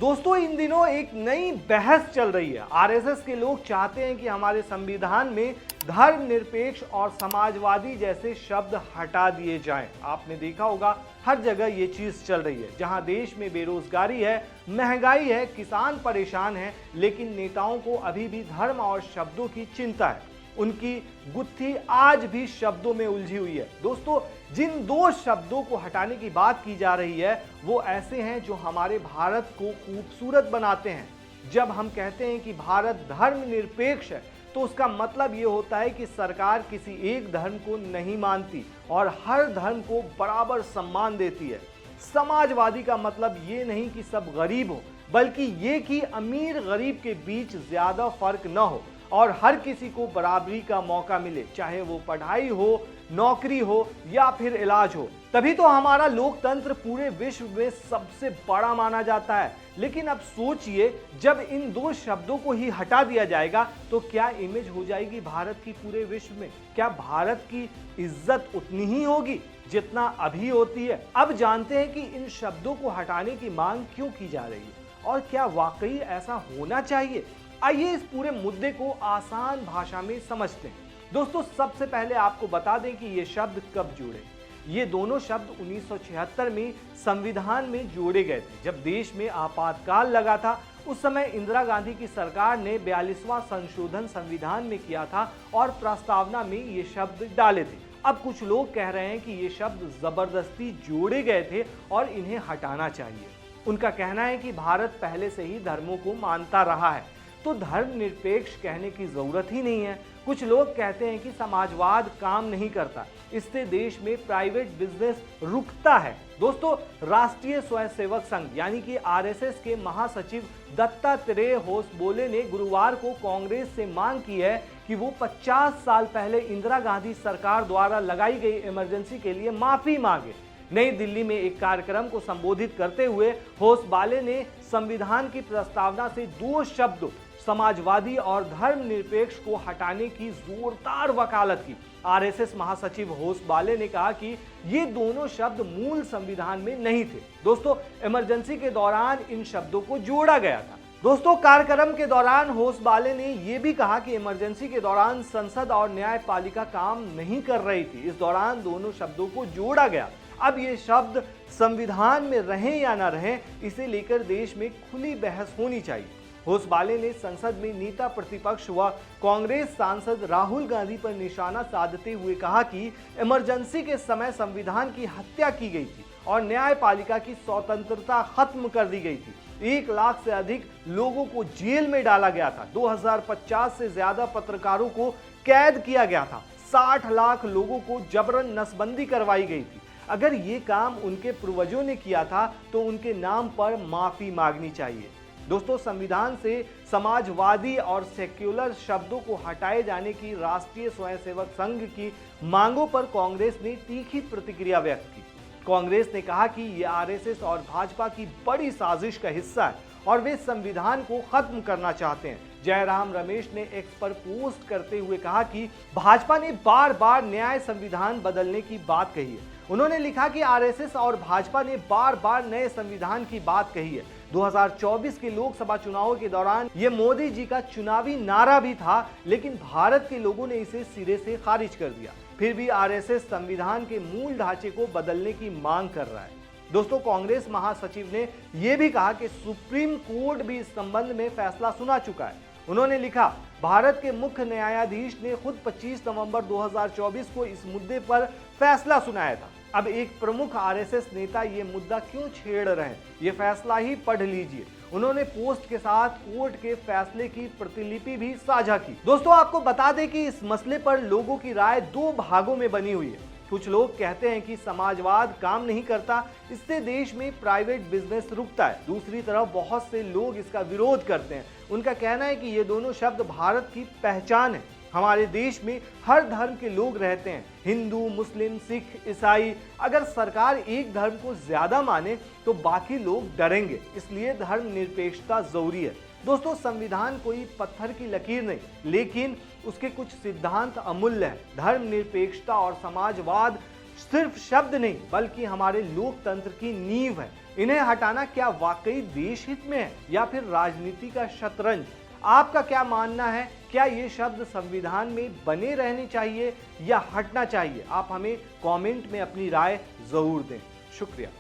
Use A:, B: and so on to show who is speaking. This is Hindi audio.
A: दोस्तों इन दिनों एक नई बहस चल रही है। आरएसएस के लोग चाहते हैं कि हमारे संविधान में धर्मनिरपेक्ष और समाजवादी जैसे शब्द हटा दिए जाएं। आपने देखा होगा हर जगह ये चीज चल रही है। जहां देश में बेरोजगारी है, महंगाई है, किसान परेशान है, लेकिन नेताओं को अभी भी धर्म और शब्दों की चिंता है। उनकी गुत्थी आज भी शब्दों में उलझी हुई है। दोस्तों जिन दो शब्दों को हटाने की बात की जा रही है वो ऐसे हैं जो हमारे भारत को खूबसूरत बनाते हैं। जब हम कहते हैं कि भारत धर्मनिरपेक्ष है तो उसका मतलब ये होता है कि सरकार किसी एक धर्म को नहीं मानती और हर धर्म को बराबर सम्मान देती है। समाजवादी का मतलब ये नहीं कि सब गरीब हो, बल्कि ये कि अमीर गरीब के बीच ज्यादा फर्क न हो और हर किसी को बराबरी का मौका मिले, चाहे वो पढ़ाई हो, नौकरी हो या फिर इलाज हो। तभी तो हमारा लोकतंत्र पूरे विश्व में सबसे बड़ा माना जाता है। लेकिन अब सोचिए, जब इन दो शब्दों को ही हटा दिया जाएगा तो क्या इमेज हो जाएगी भारत की पूरे विश्व में? क्या भारत की इज्जत उतनी ही होगी जितना अभी होती है? अब जानते हैं कि इन शब्दों को हटाने की मांग क्यों की जा रही है और क्या वाकई ऐसा होना चाहिए। आइए इस पूरे मुद्दे को आसान भाषा में समझते हैं। दोस्तों सबसे पहले आपको बता दें कि ये शब्द कब जुड़े। ये दोनों शब्द 1976 में संविधान में जोड़े गए थे। जब देश में आपातकाल लगा था उस समय इंदिरा गांधी की सरकार ने 42वां संशोधन संविधान में किया था और प्रस्तावना में ये शब्द डाले थे। अब कुछ लोग कह रहे हैं कि ये शब्द जबरदस्ती जोड़े गए थे और इन्हें हटाना चाहिए। उनका कहना है कि भारत पहले से ही धर्मों को मानता रहा है तो धर्मनिरपेक्ष कहने की जरूरत ही नहीं है। कुछ लोग कहते हैं कि समाजवाद काम नहीं करता, इससे देश में प्राइवेट बिजनेस रुकता है। दोस्तों राष्ट्रीय स्वयंसेवक संघ यानी कि आरएसएस के महासचिव दत्तात्रेय होसबोले ने गुरुवार को कांग्रेस से मांग की है कि वो 50 साल पहले इंदिरा गांधी सरकार द्वारा लगाई गई इमरजेंसी के लिए माफी मांगे। नई दिल्ली में एक कार्यक्रम को संबोधित करते हुए होसबाले ने संविधान की प्रस्तावना से दो शब्द समाजवादी और धर्मनिरपेक्ष को हटाने की जोरदार वकालत की। आरएसएस महासचिव होसबाले ने कहा कि ये दोनों शब्द मूल संविधान में नहीं थे। दोस्तों इमरजेंसी के दौरान इन शब्दों को जोड़ा गया था। दोस्तों कार्यक्रम के दौरान होसबाले ने यह भी कहा कि इमरजेंसी के दौरान संसद और न्यायपालिका काम नहीं कर रही थी। इस दौरान दोनों शब्दों को जोड़ा गया। अब ये शब्द संविधान में रहें या ना रहें, इसे लेकर देश में खुली बहस होनी चाहिए। होसबाले ने संसद में नेता प्रतिपक्ष व कांग्रेस सांसद राहुल गांधी पर निशाना साधते हुए कहा कि इमरजेंसी के समय संविधान की हत्या की गई थी और न्यायपालिका की स्वतंत्रता खत्म कर दी गई थी। 1 लाख से अधिक लोगों को जेल में डाला गया था। 2050 से ज्यादा पत्रकारों को कैद किया गया था। 60 लाख लोगों को जबरन नसबंदी करवाई गई थी। अगर ये काम उनके पूर्वजों ने किया था तो उनके नाम पर माफी मांगनी चाहिए। दोस्तों संविधान से समाजवादी और सेक्युलर शब्दों को हटाए जाने की राष्ट्रीय स्वयंसेवक संघ की मांगों पर कांग्रेस ने तीखी प्रतिक्रिया व्यक्त की। कांग्रेस ने कहा कि यह आरएसएस और भाजपा की बड़ी साजिश का हिस्सा है और वे संविधान को खत्म करना चाहते हैं। जयराम रमेश ने एक्स पर पोस्ट करते हुए कहा कि भाजपा ने बार बार न्याय संविधान बदलने की बात कही है। उन्होंने लिखा कि आरएसएस और भाजपा ने बार बार नए संविधान की बात कही है। 2024 के लोकसभा चुनावों के दौरान ये मोदी जी का चुनावी नारा भी था, लेकिन भारत के लोगों ने इसे सिरे से खारिज कर दिया। फिर भी आरएसएस संविधान के मूल ढांचे को बदलने की मांग कर रहा है। दोस्तों कांग्रेस महासचिव ने यह भी कहा कि सुप्रीम कोर्ट भी इस संबंध में फैसला सुना चुका है। उन्होंने लिखा, भारत के मुख्य न्यायाधीश ने खुद 25 नवंबर 2024 को इस मुद्दे पर फैसला सुनाया था। अब एक प्रमुख आरएसएस नेता ये मुद्दा क्यों छेड़ रहे हैं, ये फैसला ही पढ़ लीजिए। उन्होंने पोस्ट के साथ कोर्ट के फैसले की प्रतिलिपि भी साझा की। दोस्तों आपको बता दें कि इस मसले पर लोगों की राय दो भागों में बनी हुई है। कुछ लोग कहते हैं कि समाजवाद काम नहीं करता, इससे देश में प्राइवेट बिजनेस रुकता है। दूसरी तरफ बहुत से लोग इसका विरोध करते हैं। उनका कहना है कि ये दोनों शब्द भारत की पहचान है। हमारे देश में हर धर्म के लोग रहते हैं, हिंदू, मुस्लिम, सिख, ईसाई। अगर सरकार एक धर्म को ज्यादा माने तो बाकी लोग डरेंगे, इसलिए धर्मनिरपेक्षता जरूरी है। दोस्तों संविधान कोई पत्थर की लकीर नहीं, लेकिन उसके कुछ सिद्धांत अमूल्य हैं। धर्मनिरपेक्षता और समाजवाद सिर्फ शब्द नहीं बल्कि हमारे लोकतंत्र की नींव है। इन्हें हटाना क्या वाकई देश हित में है या फिर राजनीति का शतरंज? आपका क्या मानना है? क्या ये शब्द संविधान में बने रहने चाहिए या हटना चाहिए? आप हमें कमेंट में अपनी राय जरूर दें। शुक्रिया।